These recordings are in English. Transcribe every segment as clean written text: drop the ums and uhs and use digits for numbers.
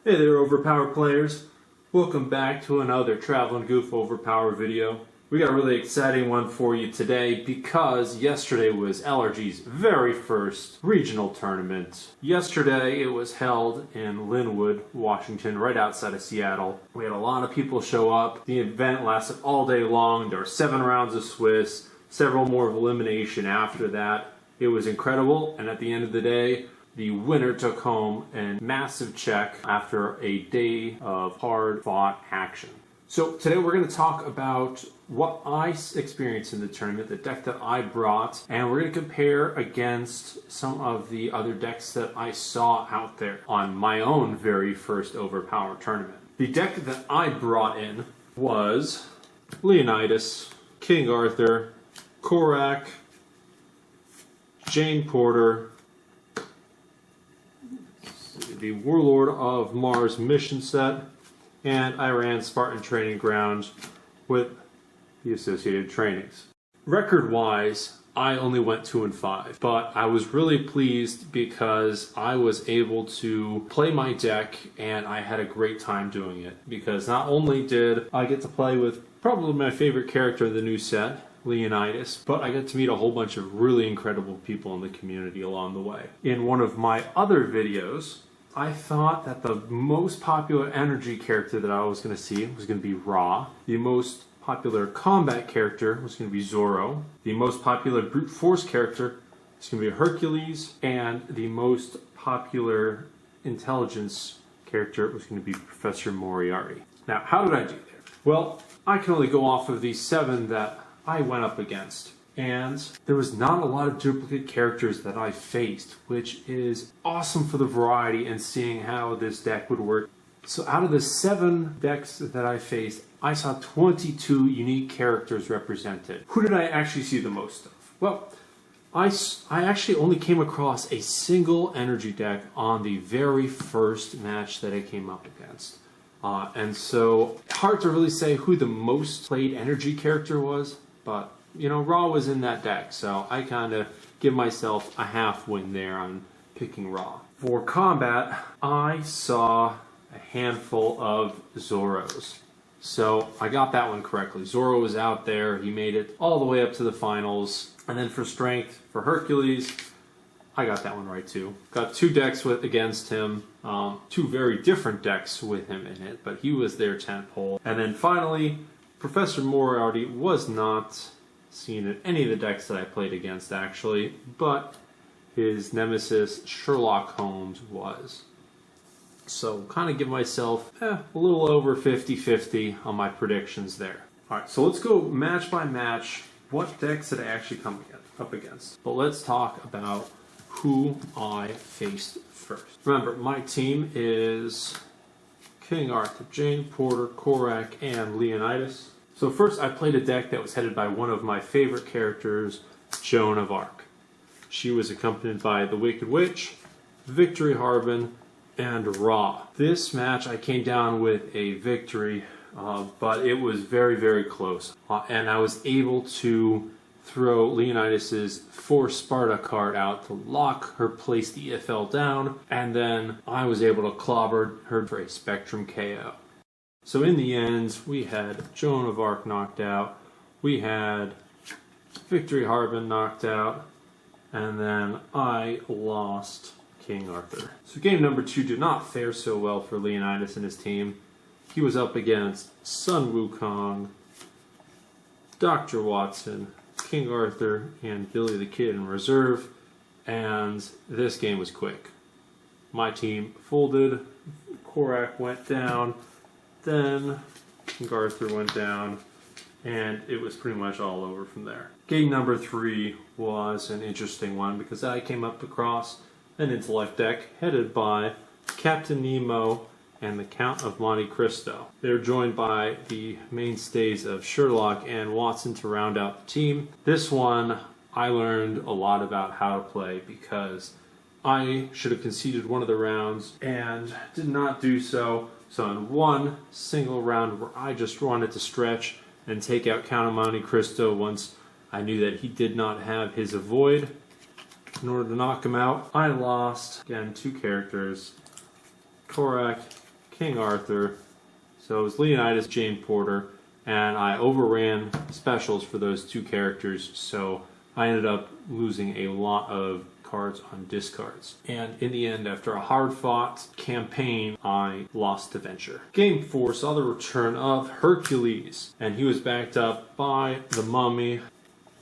Hey there, OverPower players. Welcome back to another Traveling Goof OverPower video. We got a really exciting one for you today because yesterday was LRG's very first regional tournament. Yesterday it was held in Lynnwood, Washington, right outside of Seattle. We had a lot of people show up. The event lasted all day long. There were 7 rounds of Swiss, several more of elimination after that. It was incredible, and at the end of the day, the winner took home a massive check after a day of hard-fought action. So today we're going to talk about what I experienced in the tournament, the deck that I brought, and we're going to compare against some of the other decks that I saw out there on my own very first OverPower tournament. The deck that I brought in was Leonidas, King Arthur, Korak, Jane Porter, the Warlord of Mars mission set, and I ran Spartan Training Ground with the associated trainings. Record-wise, I only went 2 and 5, but I was really pleased because I was able to play my deck and I had a great time doing it. Because not only did I get to play with probably my favorite character in the new set, Leonidas, but I got to meet a whole bunch of really incredible people in the community along the way. In one of my other videos, I thought that the most popular energy character that I was going to see was going to be Ra. The most popular combat character was going to be Zoro. The most popular brute force character was going to be Hercules. And the most popular intelligence character was going to be Professor Moriarty. Now, how did I do there? Well, I can only go off of the 7 that I went up against. And there was not a lot of duplicate characters that I faced, which is awesome for the variety and seeing how this deck would work. So out of the 7 decks that I faced, I saw 22 unique characters represented. Who did I actually see the most of? Well, I actually only came across a single energy deck on the very first match that I came up against. And so, hard to really say who the most played energy character was, but you know, Ra was in that deck, so I kind of give myself a half win there on picking Ra. For combat, I saw a handful of Zoros. So I got that one correctly. Zoro was out there, he made it all the way up to the finals. And then for strength, for Hercules, I got that one right too. Got 2 decks against him, 2 very different decks with him in it, but he was their tentpole. And then finally, Professor Moriarty was not seen in any of the decks that I played against actually, but his nemesis Sherlock Holmes was. So kind of give myself a little over 50-50 on my predictions there. Alright, so let's go match by match. What decks did I actually come up against? But let's talk about who I faced first. Remember, my team is King Arthur, Jane Porter, Korak, and Leonidas. So first I played a deck that was headed by one of my favorite characters, Joan of Arc. She was accompanied by the Wicked Witch, Victory Harbin, and Ra. This match I came down with a victory, but it was very, very close. And I was able to throw Leonidas's Force Sparta card out to lock her place the EFL down, and then I was able to clobber her for a Spectrum KO. So in the end, we had Joan of Arc knocked out, we had Victory Harbin knocked out, and then I lost King Arthur. So game number 2 did not fare so well for Leonidas and his team. He was up against Sun Wukong, Dr. Watson, King Arthur, and Billy the Kid in reserve, and this game was quick. My team folded, Korak went down, then King Arthur went down, and it was pretty much all over from there. Game number 3 was an interesting one because I came up across an intellect deck headed by Captain Nemo and the Count of Monte Cristo. They're joined by the mainstays of Sherlock and Watson to round out the team. This one, I learned a lot about how to play because I should have conceded one of the rounds and did not do so. So in one single round where I just wanted to stretch and take out Count of Monte Cristo once I knew that he did not have his avoid, in order to knock him out, I lost, again, 2 characters, Korak King Arthur. So it was Leonidas, Jane Porter, and I overran specials for those two characters, so I ended up losing a lot of cards on discards. And in the end, after a hard-fought campaign, I lost the venture. Game 4 saw the return of Hercules, and he was backed up by the Mummy,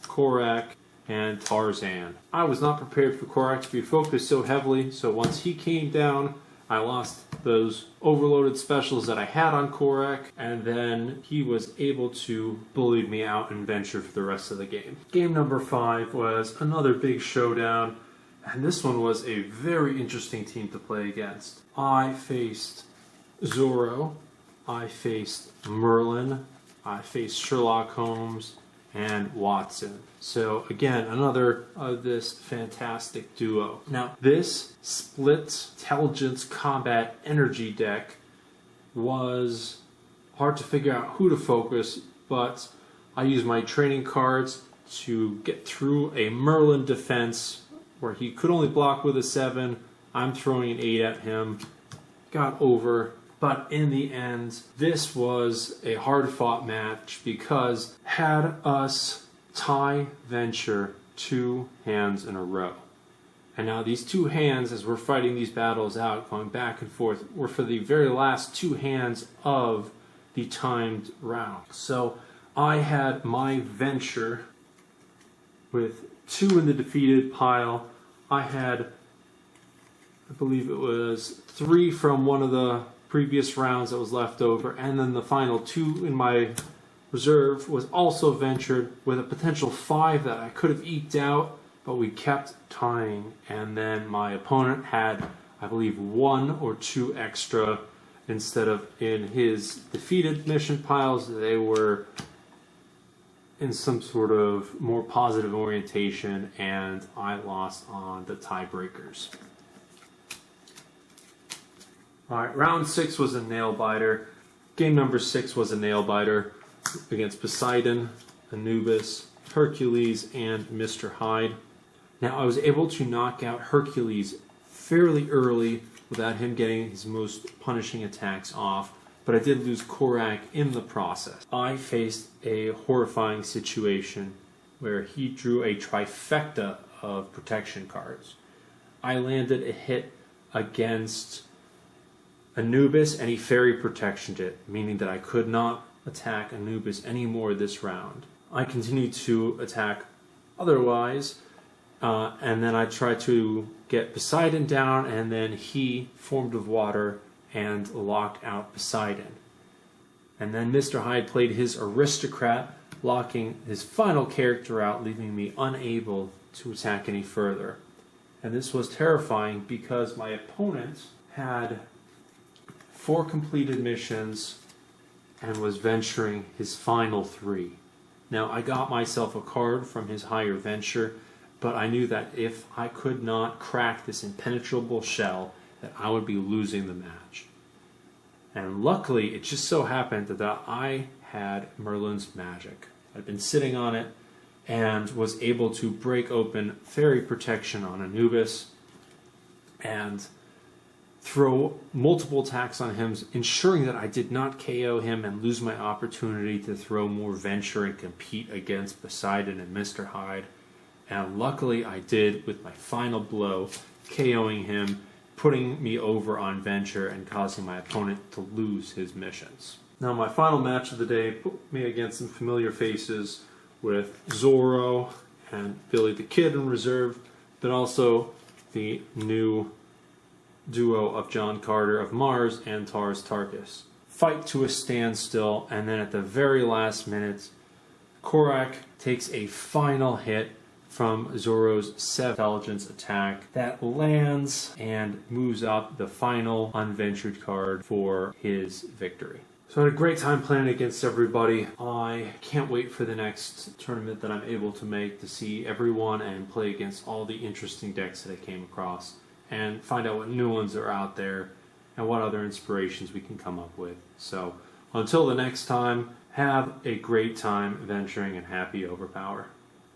Korak, and Tarzan. I was not prepared for Korak to be focused so heavily, so once he came down, I lost those overloaded specials that I had on Korak, and then he was able to bully me out and venture for the rest of the game. Game number 5 was another big showdown, and this one was a very interesting team to play against. I faced Zorro, I faced Merlin, I faced Sherlock Holmes, and Watson. So again, another of this fantastic duo. Now, this split intelligence combat energy deck was hard to figure out who to focus, but I used my training cards to get through a Merlin defense where he could only block with a 7. I'm throwing an 8 at him. Got over. But in the end, this was a hard-fought match because had us tie venture 2 hands in a row. And now these 2 hands, as we're fighting these battles out, going back and forth, were for the very last 2 hands of the timed round. So I had my venture with 2 in the defeated pile. I had, I believe it was 3 from one of the previous rounds that was left over, and then the final 2 in my reserve was also ventured with a potential 5 that I could have eked out, but we kept tying, and then my opponent had, I believe, 1 or 2 extra instead of in his defeated mission piles. They were in some sort of more positive orientation, and I lost on the tiebreakers. Alright, round 6 was a nail biter. Game number 6 was a nail biter against Poseidon, Anubis, Hercules, and Mr. Hyde. Now, I was able to knock out Hercules fairly early without him getting his most punishing attacks off, but I did lose Korak in the process. I faced a horrifying situation where he drew a trifecta of protection cards. I landed a hit against Anubis, and he fairy protectioned it, meaning that I could not attack Anubis anymore this round. I continued to attack otherwise, and then I tried to get Poseidon down, and then he formed of water and locked out Poseidon. And then Mr. Hyde played his aristocrat, locking his final character out, leaving me unable to attack any further. And this was terrifying because my opponent had 4 completed missions and was venturing his final 3. Now, I got myself a card from his higher venture, but I knew that if I could not crack this impenetrable shell, that I would be losing the match. And luckily, it just so happened that I had Merlin's magic. I'd been sitting on it and was able to break open fairy protection on Anubis and throw multiple attacks on him, ensuring that I did not KO him and lose my opportunity to throw more venture and compete against Poseidon and Mr. Hyde. And luckily I did with my final blow, KOing him, putting me over on venture and causing my opponent to lose his missions. Now, my final match of the day put me against some familiar faces with Zorro and Billy the Kid in reserve, but also the new duo of John Carter of Mars and Tars Tarkas. Fight to a standstill, and then at the very last minute, Korak takes a final hit from Zorro's 7 intelligence attack that lands and moves up the final unventured card for his victory. So I had a great time playing against everybody. I can't wait for the next tournament that I'm able to make to see everyone and play against all the interesting decks that I came across, and find out what new ones are out there and what other inspirations we can come up with. So until the next time, have a great time venturing, and happy Overpower.